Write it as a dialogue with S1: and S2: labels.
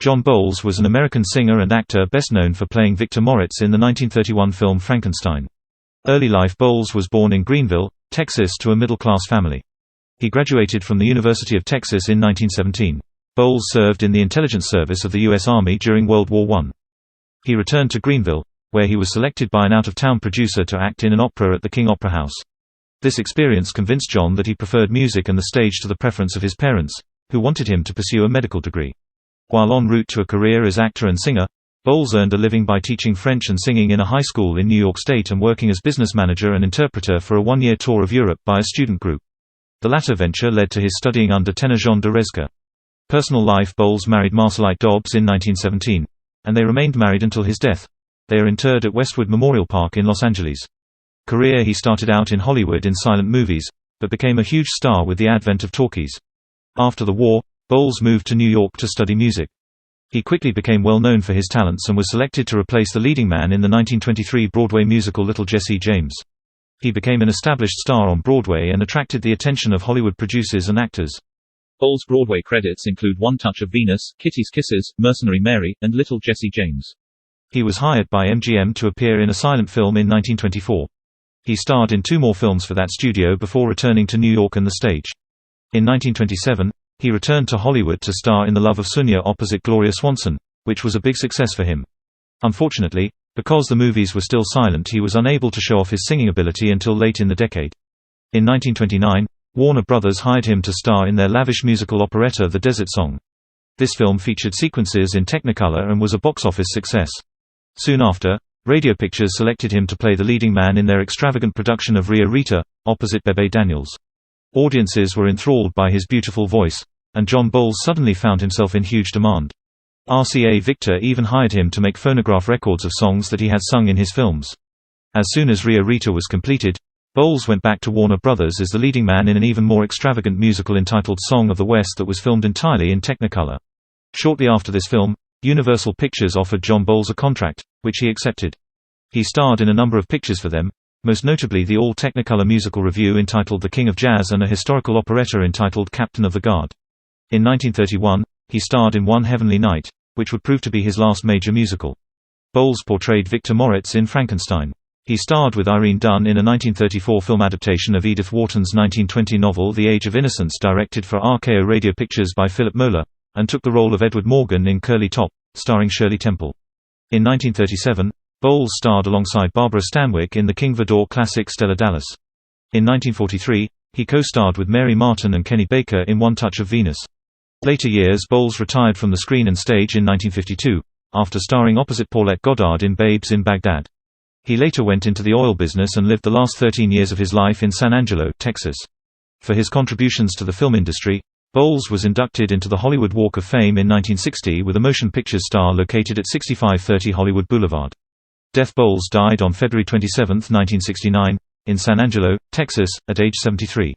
S1: John Boles was an American singer and actor best known for playing Victor Moritz in the 1931 film Frankenstein. Early life. Boles was born in Greenville, Texas to a middle-class family. He graduated from the University of Texas in 1917. Boles served in the intelligence service of the U.S. Army during World War I. He returned to Greenville, where he was selected by an out-of-town producer to act in an opera at the King Opera House. This experience convinced John that he preferred music and the stage to the preference of his parents, who wanted him to pursue a medical degree. While en route to a career as actor and singer, Boles earned a living by teaching French and singing in a high school in New York State and working as business manager and interpreter for a one-year tour of Europe by a student group. The latter venture led to his studying under tenor Jean de Reszke. Personal life. Boles married Marcelite Dobbs in 1917, and they remained married until his death. They are interred at Westwood Memorial Park in Los Angeles. Career. He started out in Hollywood in silent movies, but became a huge star with the advent of talkies. After the war, Boles moved to New York to study music. He quickly became well known for his talents and was selected to replace the leading man in the 1923 Broadway musical Little Jesse James. He became an established star on Broadway and attracted the attention of Hollywood producers and actors. Boles' Broadway credits include One Touch of Venus, Kitty's Kisses, Mercenary Mary, and Little Jesse James. He was hired by MGM to appear in a silent film in 1924. He starred in 2 more films for that studio before returning to New York and the stage. In 1927, he returned to Hollywood to star in The Love of Sonia opposite Gloria Swanson, which was a big success for him. Unfortunately, because the movies were still silent, he was unable to show off his singing ability until late in the decade. In 1929, Warner Brothers hired him to star in their lavish musical operetta The Desert Song. This film featured sequences in Technicolor and was a box office success. Soon after, Radio Pictures selected him to play the leading man in their extravagant production of Ria Rita, opposite Bebe Daniels. Audiences were enthralled by his beautiful voice, and John Boles suddenly found himself in huge demand. RCA Victor even hired him to make phonograph records of songs that he had sung in his films. As soon as Ria Rita was completed, Boles went back to Warner Brothers as the leading man in an even more extravagant musical entitled Song of the West that was filmed entirely in Technicolor. Shortly after this film, Universal Pictures offered John Boles a contract, which he accepted. He starred in a number of pictures for them, most notably the all-Technicolor musical revue entitled The King of Jazz and a historical operetta entitled Captain of the Guard. In 1931, he starred in One Heavenly Night, which would prove to be his last major musical. Boles portrayed Victor Moritz in Frankenstein. He starred with Irene Dunne in a 1934 film adaptation of Edith Wharton's 1920 novel The Age of Innocence directed for RKO Radio Pictures by Philip Moeller, and took the role of Edward Morgan in Curly Top, starring Shirley Temple. In 1937, Boles starred alongside Barbara Stanwyck in the King Vidor classic Stella Dallas. In 1943, he co-starred with Mary Martin and Kenny Baker in One Touch of Venus. Later years. Boles retired from the screen and stage in 1952, after starring opposite Paulette Goddard in Babes in Baghdad. He later went into the oil business and lived the last 13 years of his life in San Angelo, Texas. For his contributions to the film industry, Boles was inducted into the Hollywood Walk of Fame in 1960 with a motion pictures star located at 6530 Hollywood Boulevard. Death. Boles died on February 27, 1969, in San Angelo, Texas, at age 73.